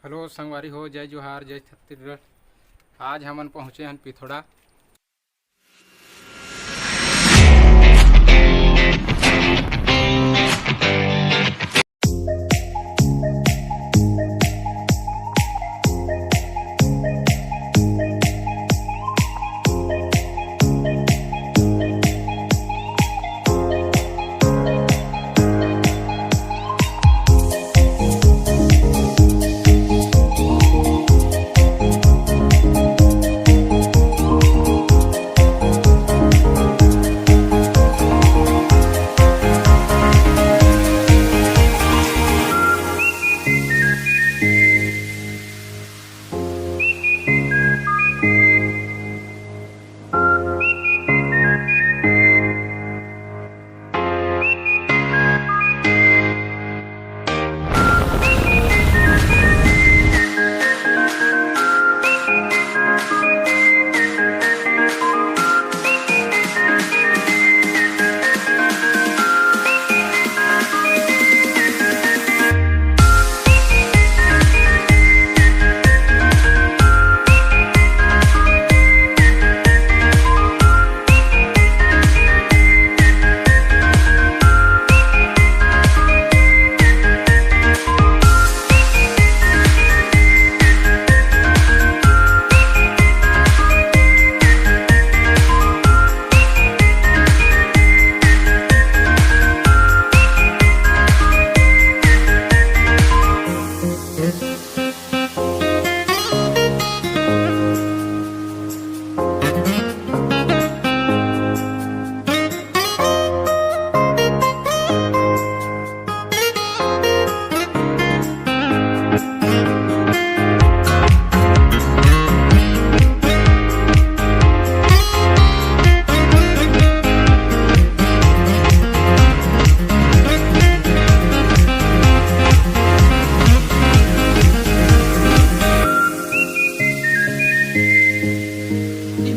Hello संगवारी हो, जय जोहार, जय छत्तीसगढ़। आज हमन पहुँचे हन पिथौरा।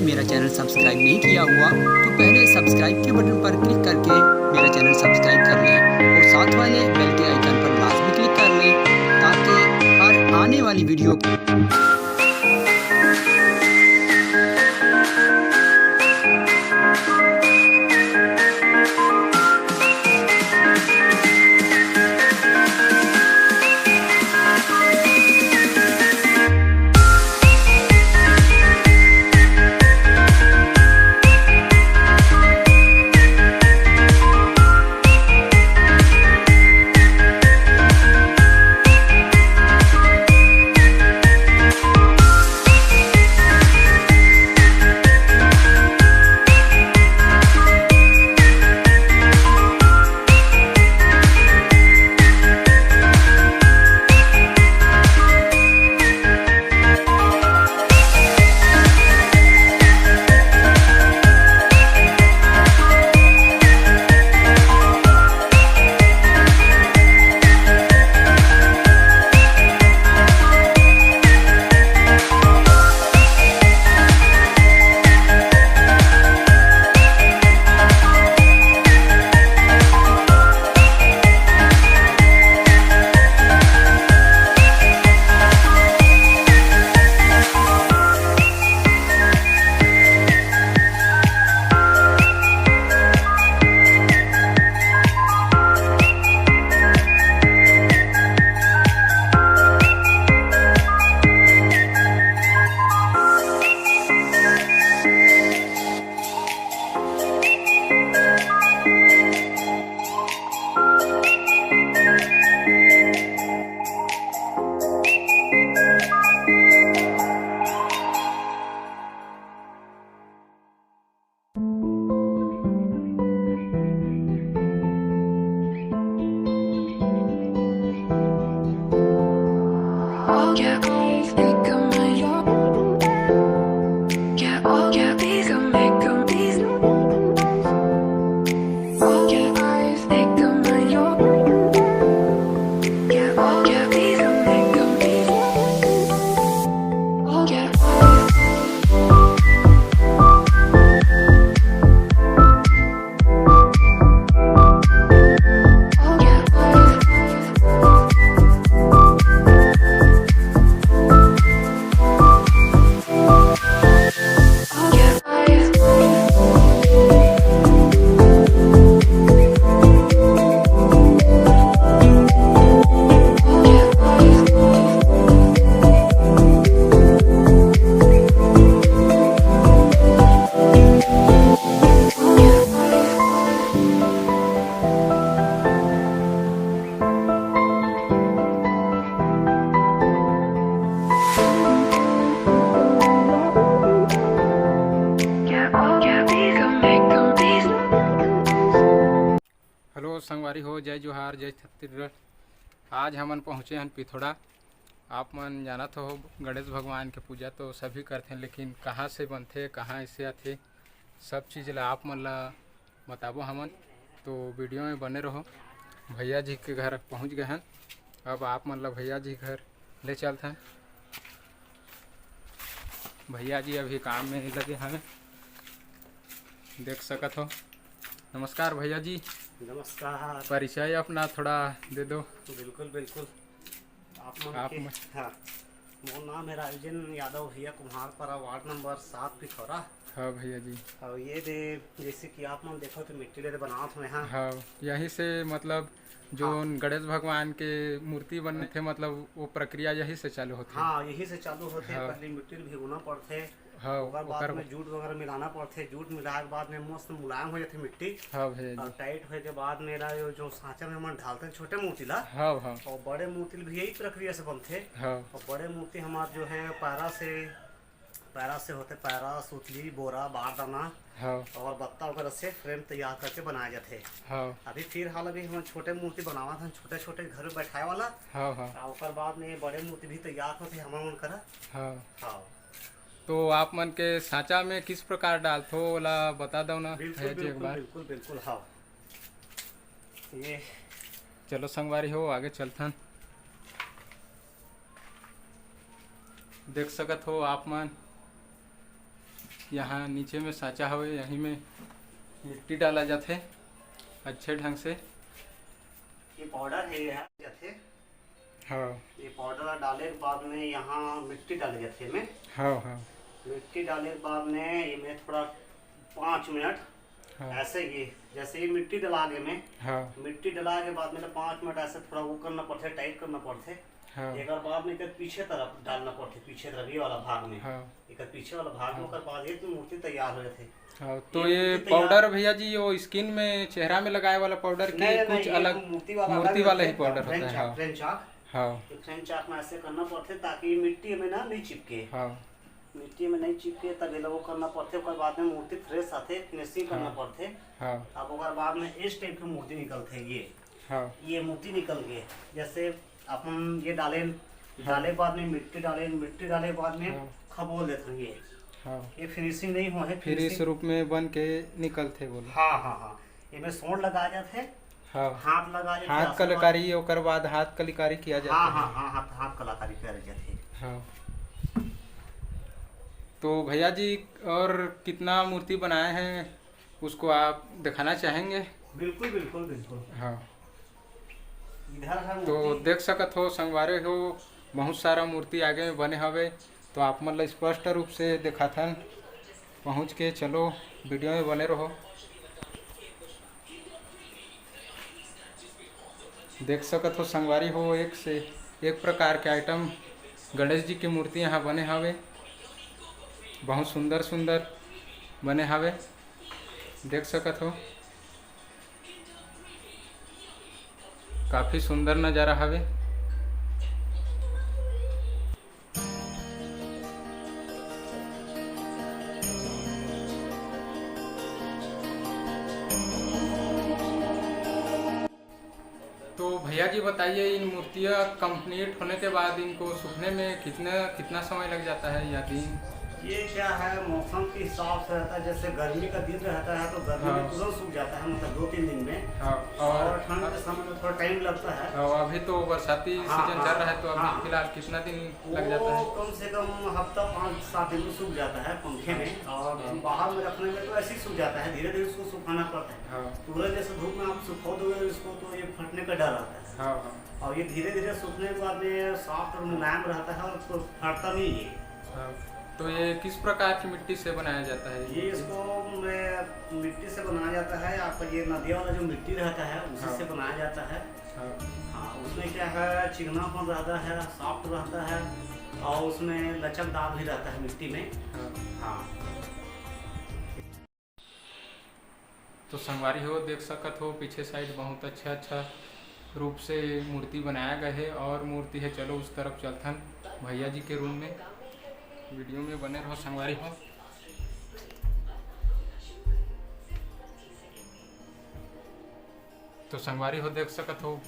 मेरा चैनल सब्सक्राइब नहीं किया हुआ तो पहले सब्सक्राइब के बटन पर क्लिक करके मेरा चैनल सब्सक्राइब कर लें और साथ वाले बेल के आइकन पर लाजमी क्लिक कर लें ताकि हर आने वाली वीडियो संगवारी हो, जय जोहार, जय छत्तीसगढ़। आज हमन पहुँचे हन पिथौरा। आप मन जानत हो गणेश भगवान के पूजा तो सभी करथे, लेकिन कहाँ से बनथे, कहाँ ऐसे आथे, सब चीज़ ला आप मन ला बताबो हमन। तो वीडियो में बने रहो। भैया जी के घर पहुँच गए हन। अब आप मन ला भैया जी घर ले चलते हैं। भैया जी अभी काम में लगे हैं, देख सकत हो। नमस्कार भैया जी। नमस्कार। परिचय अपना थोड़ा दे दो। बिल्कुल बिल्कुल। आप हाँ, मोर नाम है राजन यादव भैया, कुम्हारपारा वार्ड नंबर 7 पिथौरा। हाँ भैया जी। और ये दे जैसे कि आप मन देखो तो मिट्टी ले बनावत में। हाँ हाँ, यहीं से मतलब जो गणेश भगवान के मूर्ति बनने थे, मतलब वो प्रक्रिया यही से चालू होती है। हाँ, यही से चालू होते। हाँ। पहले मिट्टी भिगोना पड़ते। हाँ, ओकर बाद में जूट वगैरह मिलाना पड़ते। जूट मिलाए के बाद में मस्त मुलायम हो जाती मिट्टी। हाँ भैया और जी। टाइट होए के बाद में जो सांचा में हम डालते हैं छोटे मूर्ति ला। हाँ हाँ और बड़े मूर्ति भी यही प्रक्रिया से बनते। हाँ और बड़े मूर्ति हमारे जो है पैरा से होते। पैरा, सुतली, बोरा, बारदाना हाँ और बत्ता वगैरह से फ्रेम तैयार करके बनाए जाते। हाँ अभी फिर हाल अभी हम छोटे मूर्ति बनावा था, छोटे छोटे घर में बैठाए वाला। हाँ हाँ और ओकर बाद में बड़े मूर्ति भी तैयार होते हमारे मन करा। हाँ। हाँ तो आप मन के सांचा में किस प्रकार डालथो ओला बता दो ना बिल्कुल भैया जी एक बिल्कुल बार। बिल्कुल बिल्कुल। हाँ, ये चलो संगवारी हो, आगे चलथन। देख सकत हो आप मन, यहाँ नीचे में सांचा हवे, यहीं में मिट्टी डाला जाथे अच्छे ढंग से। ये पाउडर है यहाँ जाते। हाँ ये पाउडर डाले के बाद में यहाँ मिट्टी डाले जाते में। हाँ हाँ मिट्टी डाले के बाद में ये में थोड़ा 5 मिनट हाँ ऐसे ही जैसे ही मिट्टी डला के में हाँ मिट्टी डला के बाद में 5 मिनट ऐसे थोड़ा वो करना पड़ते, टाइट करना पड़ते। हाँ एक बाद में पीछे तरफ डालना पड़ते, पीछे तरफ ये वाला भाग में। हाँ एक पीछे वाला भाग में ओकर बाद ये मूर्ति तैयार हो जाते। हाँ। तो ये ये मूर्ति तैयार- पाउडर भैया जी वो स्किन में चेहरा में लगाए वाला पाउडर की कुछ ये अलग मूर्ति मूर्ति वाला ही पाउडर होता है। हाँ फ्रेंच चाक। हाँ फ्रेंच चाक में ऐसे करना पड़ते ताकि मिट्टी में ना नहीं चिपके। हाँ मिट्टी में नहीं चिपके तब ये लोग करना पड़ते। ओकर बाद में मूर्ति फ्रेश आते, फिनिशिंग करना पड़ते। हाँ अब ओकर बाद में इस टाइप की मूर्ति निकलते। हाँ ये मूर्ति निकल गए। जैसे अपन ये डाले के बाद में मिट्टी डाले के बाद में हाँ। खबोल देते हैं। हाँ। ये फिनिशिंग नहीं हो है फिर इस रूप में बन के निकलते बोले। हाँ हाँ हाँ। इसमें सोंड लगाए जाते। हाँ, हाथ लगाए जाते। हाथ कलाकारी, ओकर बाद हाथ कलाकारी किया जाता हाँ है। हाँ हाँ, हाथ कलाकारी करे जाते। हाँ। तो भैया जी और कितना मूर्ति बनाए हैं उसको आप दिखाना चाहेंगे? बिल्कुल बिल्कुल बिल्कुल। हाँ। इधर है तो मूर्ति। देख सकत हो संगवारे हो, बहुत सारा मूर्ति आगे में बने हवे। तो आप मतलब स्पष्ट रूप से दिखाथन। पहुँच के चलो वीडियो में बने रहो। देख सकत हो संगवारी हो, एक से एक प्रकार के आइटम गणेश जी की मूर्ति यहाँ बने हवे। बहुत सुंदर सुंदर बने हवे, देख सकत हो। काफ़ी सुंदर नज़ारा हवे। तो भैया जी बताइए, इन मूर्तियाँ कंप्लीट होने के बाद इनको सूखने में कितना समय लग जाता है या दिन? ये क्या है, मौसम के हिसाब से रहता है। जैसे गर्मी का दिन रहता है तो गर्मी में हाँ। तुरंत सूख जाता है, मतलब 2-3 दिन में। हाँ। और ठंड के समय में थोड़ा टाइम लगता है। और अभी तो बरसाती हाँ, सीजन चल रहा है, तो अभी हाँ। फिलहाल कितना दिन लग जाता है? वो कम से कम हफ्ता 5-7 दिन में सूख जाता है पंखे में। और हाँ। बाहर में रखने में तो ऐसे ही सूख जाता है, धीरे धीरे उसको सुखाना पड़ता है। हाँ तुरंत जैसे धूप में आप सुखा दोगे इसको तो ये फटने का डर रहता है। हाँ हाँ और ये धीरे धीरे सूखने के बाद में सॉफ्ट और मुलायम रहता है और उसको फटता नहीं है। हाँ। तो ये किस प्रकार की मिट्टी से बनाया जाता है? ये इसको मिट्टी से बनाया जाता है। आपका ये नदिया वाला जो मिट्टी रहता है उसी हाँ। से बनाया जाता है। हाँ हाँ, उसमें क्या है, चिकनापन रहता है, सॉफ्ट रहता है और उसमें लचकदार भी रहता है मिट्टी में। हाँ। हाँ। तो संगवारी हो, देख सकत हो पीछे साइड बहुत अच्छा रूप से मूर्ति बनाया गया है और मूर्ति है। चलो उस तरफ चलथन भैया जी के रूम में। वीडियो में बने रहो संगवारी हो। तो संगवारी हो देख सकत हो,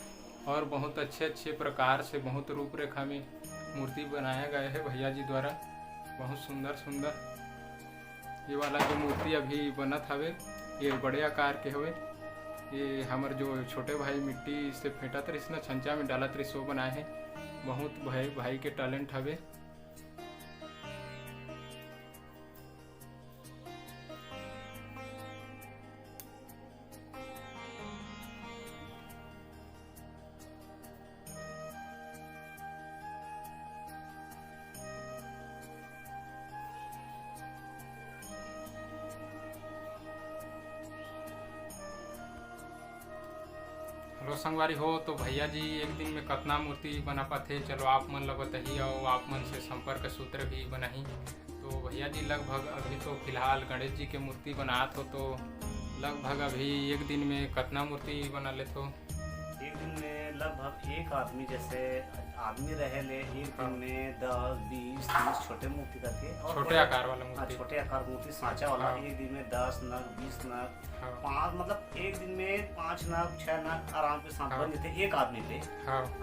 और बहुत अच्छे प्रकार से बहुत रूपरेखा में मूर्ति बनाया गया है भैया जी द्वारा। बहुत सुंदर ये वाला जो मूर्ति अभी बनत हवे ये बड़े आकार के हवे। ये हमर जो छोटे भाई मिट्टी से फेंटत रहिस न छंचा में डालत रहिस वो बनाए हैं। बहुत भाई के टैलेंट हवे। हेलो संगवारी हो, तो भैया जी एक दिन में कितना मूर्ति बना पाते, चलो आप मन ल बताही और आप मन से संपर्क सूत्र भी बनाही। तो भैया जी लगभग अभी तो फिलहाल गणेश जी के मूर्ति बनात हो, तो लगभग अभी एक दिन में कितना मूर्ति बना लेते हो? एक दिन में लगभग एक आदमी जैसे आदमी रहे ले एक दिन में 10, 20, 30 छोटे मूर्ति करके और छोटे आकार वाला मूर्ति। छोटे आकार मूर्ति सांचा वाला एक दिन में 10 नग 20 नग 5 मतलब एक दिन में 5 नग 6 नग आराम के साथ बन जाते एक आदमी पे।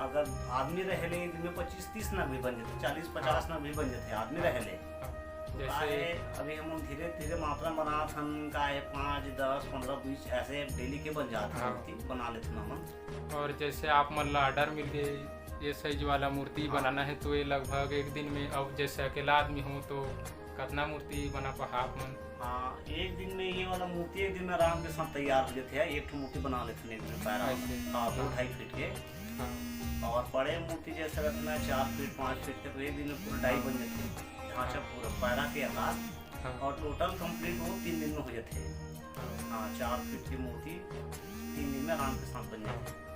अगर आदमी रहे ले एक दिन में 25-30 नग भी बन जाते, 40-50 नग भी बन जाते आदमी रहे ले। जैसे अभी हम धीरे धीरे मात्रा बनात हम का है 5, 10, 15, 20 ऐसे डेली के बन जाते हैं बना लेते हम। और जैसे आप मन ला ऑर्डर मिल गए ये साइज वाला मूर्ति बनाना है तो ये लगभग एक दिन में, अब जैसे अकेला आदमी हो तो कितना मूर्ति बना पा आप मन? हाँ, एक दिन में ये वाला मूर्ति एक दिन में आराम के साथ तैयार हो जाते हैं। एक मूर्ति बना लेते हैं एक दिन पैरा 2-2.5 फीट के। और बड़े मूर्ति जैसे रखना है 4 फीट 5 फीट के, तो एक दिन में पूरा डाई बन जाते हैं ढांचा पूरा पैरा के आकार। और टोटल कंप्लीट वो 3 दिन में हो जाते हैं। हाँ, 4 फीट की मूर्ति 3 दिन में आराम के साथ बन जाती है।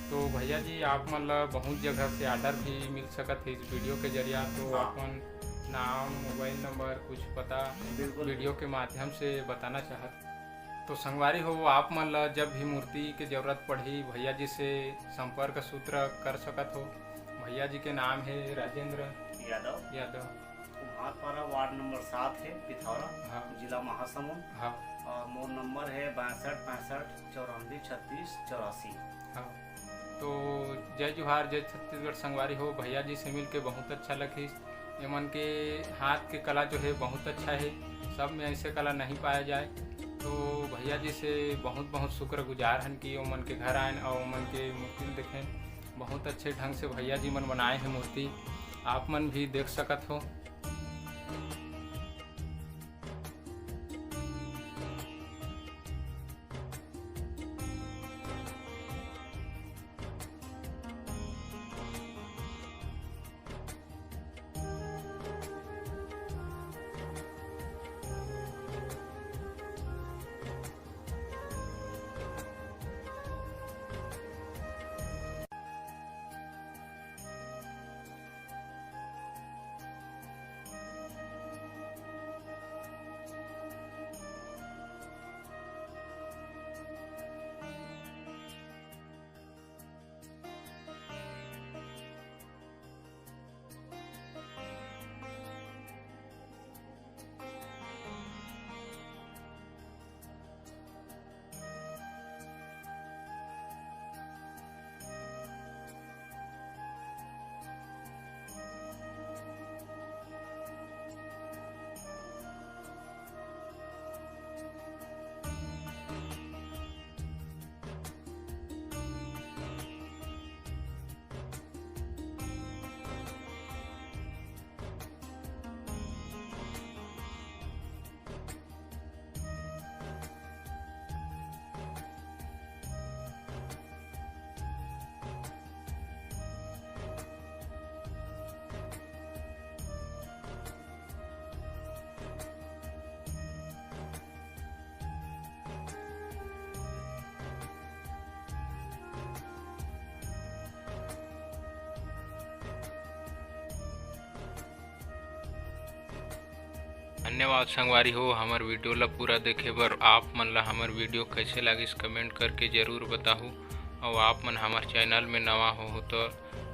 तो भैया जी आप मन ला बहुत जगह से ऑर्डर भी मिल सकत है इस वीडियो के जरिया, तो अपन नाम मोबाइल नंबर कुछ पता वीडियो के माध्यम से बताना चाहत। तो संगवारी हो आप मन ला जब भी मूर्ति के जरूरत पड़ी भैया जी से संपर्क सूत्र कर सकत हो। भैया जी के नाम है राजेंद्र यादव। कुम्हारपारा वार्ड नंबर 7 है पिथौरा, जिला महासमुंद। और मोर नंबर है 62 65 94 36 84। तो जय जोहार, जय छत्तीसगढ़। संगवारी हो भैया जी से मिल के बहुत अच्छा लगी। एमन के हाथ के कला जो है बहुत अच्छा है, सब में ऐसे कला नहीं पाया जाए। तो भैया जी से बहुत शुक्रगुजार हैं कि ओमन के घर आए और ओमन के मूर्ति देखें। बहुत अच्छे ढंग से भैया जी मन बनाए हैं मूर्ति, आप मन भी देख सकत हो। धन्यवाद संगवारी हो हमार वीडियो ला पूरा देखे बर। आप मन ला हमार वीडियो कैसे लागिस कमेंट करके ज़रूर बताहू। और आप मन हमार चैनल में नवा हो तो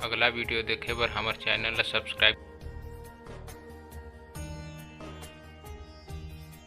अगला वीडियो देखे बर हमार चैनल ला सब्सक्राइब